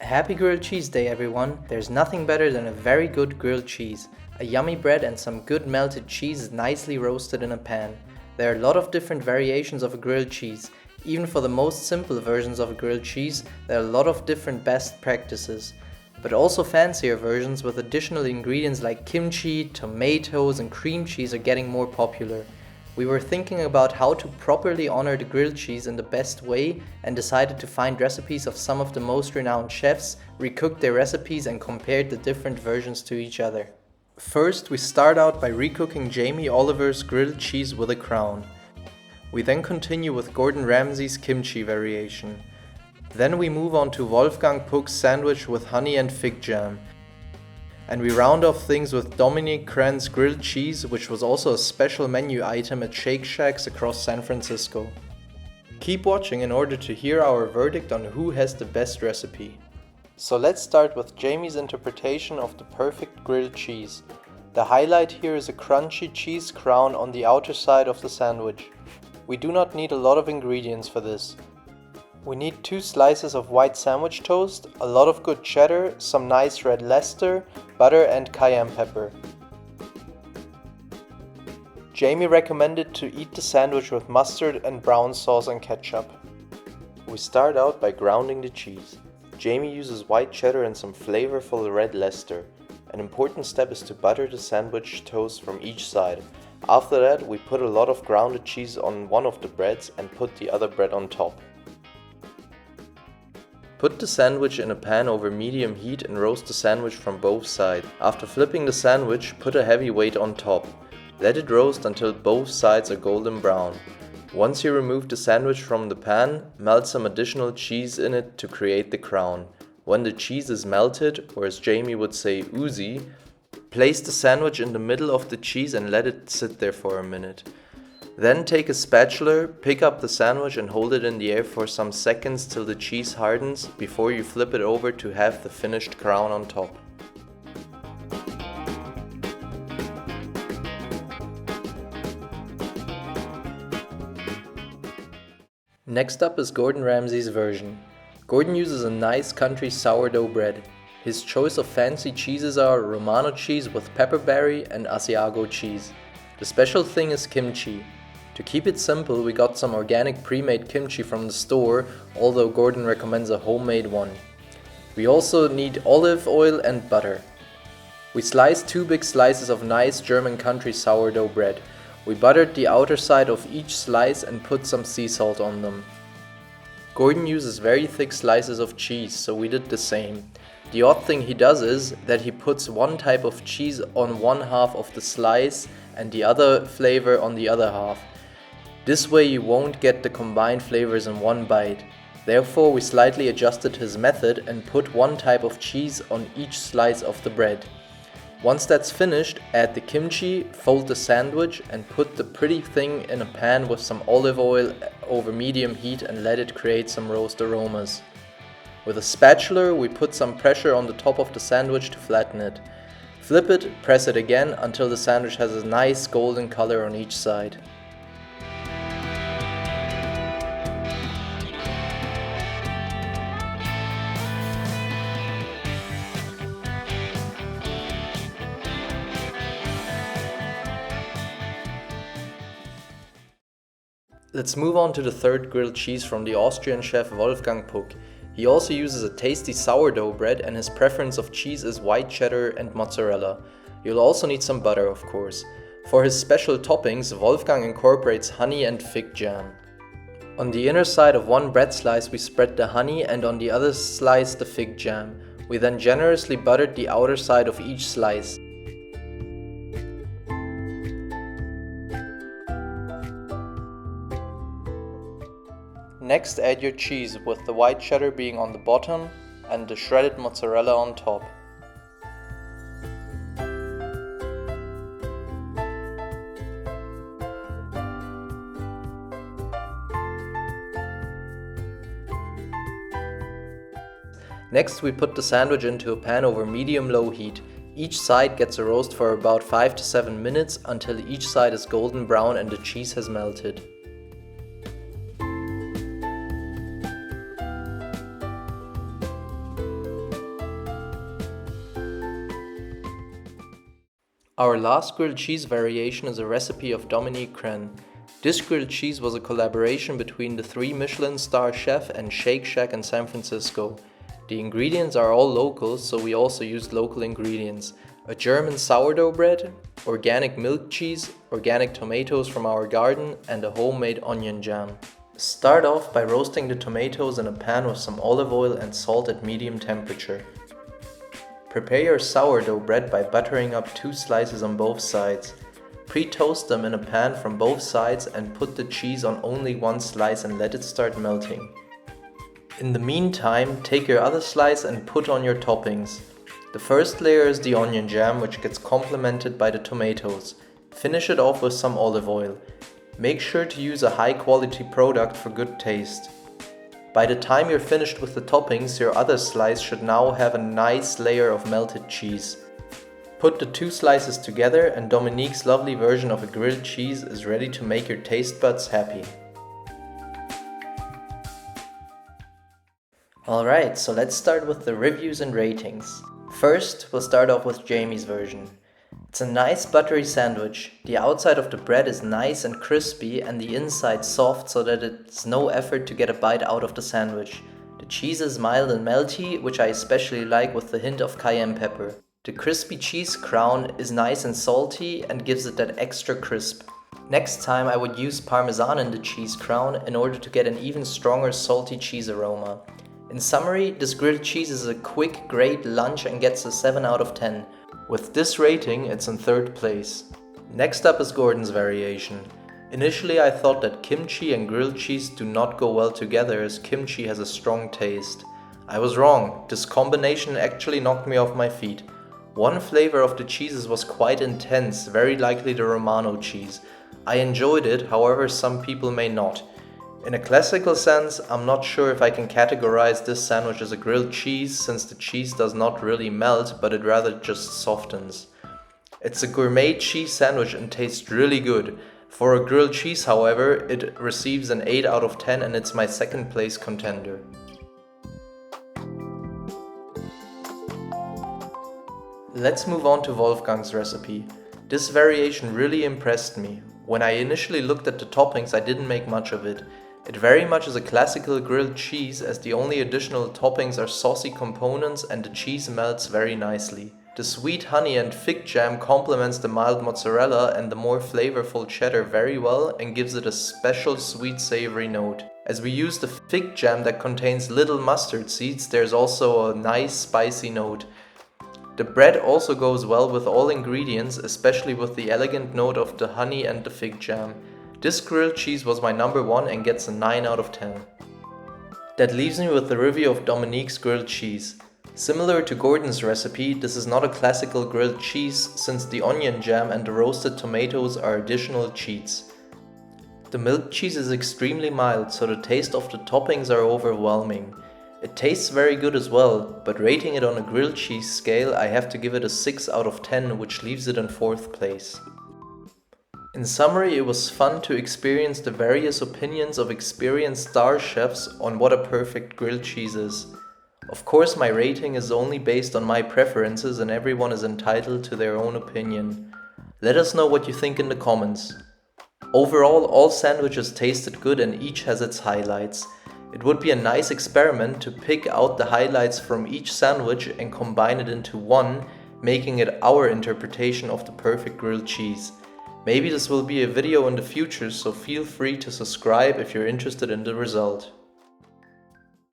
Happy grilled cheese day, everyone. There's nothing better than a very good grilled cheese. A yummy bread and some good melted cheese nicely roasted in a pan. There are a lot of different variations of a grilled cheese. Even for the most simple versions of a grilled cheese, there are a lot of different best practices. But also fancier versions with additional ingredients like kimchi, tomatoes and cream cheese are getting more popular. We were thinking about how to properly honor the grilled cheese in the best way and decided to find recipes of some of the most renowned chefs, recooked their recipes and compared the different versions to each other. First, we start out by recooking Jamie Oliver's grilled cheese with a crown. We then continue with Gordon Ramsay's kimchi variation. Then we move on to Wolfgang Puck's sandwich with honey and fig jam. And we round off things with Dominique Crenn's grilled cheese, which was also a special menu item at Shake Shacks across San Francisco. Keep watching in order to hear our verdict on who has the best recipe. So let's start with Jamie's interpretation of the perfect grilled cheese. The highlight here is a crunchy cheese crown on the outer side of the sandwich. We do not need a lot of ingredients for this. We need 2 slices of white sandwich toast, a lot of good cheddar, some nice red Leicester, butter and cayenne pepper. Jamie recommended to eat the sandwich with mustard and brown sauce and ketchup. We start out by grounding the cheese. Jamie uses white cheddar and some flavorful red Leicester. An important step is to butter the sandwich toast from each side. After that, we put a lot of grounded cheese on one of the breads and put the other bread on top. Put the sandwich in a pan over medium heat and roast the sandwich from both sides. After flipping the sandwich, put a heavy weight on top. Let it roast until both sides are golden brown. Once you remove the sandwich from the pan, melt some additional cheese in it to create the crown. When the cheese is melted, or as Jamie would say, oozy, place the sandwich in the middle of the cheese and let it sit there for a minute. Then take a spatula, pick up the sandwich and hold it in the air for some seconds till the cheese hardens before you flip it over to have the finished crown on top. Next up is Gordon Ramsay's version. Gordon uses a nice country sourdough bread. His choice of fancy cheeses are Romano cheese with pepperberry and Asiago cheese. The special thing is kimchi. To keep it simple, we got some organic pre-made kimchi from the store, although Gordon recommends a homemade one. We also need olive oil and butter. We sliced 2 big slices of nice German country sourdough bread. We buttered the outer side of each slice and put some sea salt on them. Gordon uses very thick slices of cheese, so we did the same. The odd thing he does is that he puts one type of cheese on one half of the slice and the other flavor on the other half. This way you won't get the combined flavors in one bite. Therefore we slightly adjusted his method and put one type of cheese on each slice of the bread. Once that's finished, add the kimchi, fold the sandwich and put the pretty thing in a pan with some olive oil over medium heat and let it create some roast aromas. With a spatula we put some pressure on the top of the sandwich to flatten it. Flip it, press it again until the sandwich has a nice golden color on each side. Let's move on to the third grilled cheese from the Austrian chef Wolfgang Puck. He also uses a tasty sourdough bread and his preference of cheese is white cheddar and mozzarella. You'll also need some butter, of course. For his special toppings, Wolfgang incorporates honey and fig jam. On the inner side of one bread slice we spread the honey and on the other slice the fig jam. We then generously buttered the outer side of each slice. Next, add your cheese, with the white cheddar being on the bottom and the shredded mozzarella on top. Next, we put the sandwich into a pan over medium-low heat. Each side gets a roast for about 5 to 7 minutes until each side is golden brown and the cheese has melted. Our last grilled cheese variation is a recipe of Dominique Crenn. This grilled cheese was a collaboration between the 3 Michelin star chef and Shake Shack in San Francisco. The ingredients are all local, so we also used local ingredients. A German sourdough bread, organic milk cheese, organic tomatoes from our garden, and a homemade onion jam. Start off by roasting the tomatoes in a pan with some olive oil and salt at medium temperature. Prepare your sourdough bread by buttering up 2 slices on both sides. Pre-toast them in a pan from both sides and put the cheese on only one slice and let it start melting. In the meantime, take your other slice and put on your toppings. The first layer is the onion jam, which gets complemented by the tomatoes. Finish it off with some olive oil. Make sure to use a high quality product for good taste. By the time you're finished with the toppings, your other slice should now have a nice layer of melted cheese. Put the 2 slices together and Dominique's lovely version of a grilled cheese is ready to make your taste buds happy. Alright, so let's start with the reviews and ratings. First, we'll start off with Jamie's version. It's a nice buttery sandwich. The outside of the bread is nice and crispy and the inside soft so that it's no effort to get a bite out of the sandwich. The cheese is mild and melty, which I especially like with the hint of cayenne pepper. The crispy cheese crown is nice and salty and gives it that extra crisp. Next time I would use parmesan in the cheese crown in order to get an even stronger salty cheese aroma. In summary, this grilled cheese is a quick, great lunch and gets a 7 out of 10. With this rating, it's in 3rd place. Next up is Gordon's variation. Initially I thought that kimchi and grilled cheese do not go well together as kimchi has a strong taste. I was wrong, this combination actually knocked me off my feet. One flavor of the cheeses was quite intense, very likely the Romano cheese. I enjoyed it, however some people may not. In a classical sense, I'm not sure if I can categorize this sandwich as a grilled cheese since the cheese does not really melt, but it rather just softens. It's a gourmet cheese sandwich and tastes really good. For a grilled cheese, however, it receives an 8 out of 10 and it's my 2nd place contender. Let's move on to Wolfgang's recipe. This variation really impressed me. When I initially looked at the toppings, I didn't make much of it. It very much is a classical grilled cheese as the only additional toppings are saucy components and the cheese melts very nicely. The sweet honey and fig jam complements the mild mozzarella and the more flavorful cheddar very well and gives it a special sweet savory note. As we use the fig jam that contains little mustard seeds, there's also a nice spicy note. The bread also goes well with all ingredients, especially with the elegant note of the honey and the fig jam. This grilled cheese was my number 1 and gets a 9 out of 10. That leaves me with the review of Dominique's grilled cheese. Similar to Gordon's recipe, this is not a classical grilled cheese since the onion jam and the roasted tomatoes are additional cheats. The milk cheese is extremely mild, so the taste of the toppings are overwhelming. It tastes very good as well, but rating it on a grilled cheese scale, I have to give it a 6 out of 10, which leaves it in 4th place. In summary, it was fun to experience the various opinions of experienced star chefs on what a perfect grilled cheese is. Of course, my rating is only based on my preferences and everyone is entitled to their own opinion. Let us know what you think in the comments. Overall, all sandwiches tasted good and each has its highlights. It would be a nice experiment to pick out the highlights from each sandwich and combine it into one, making it our interpretation of the perfect grilled cheese. Maybe this will be a video in the future, so feel free to subscribe if you're interested in the result.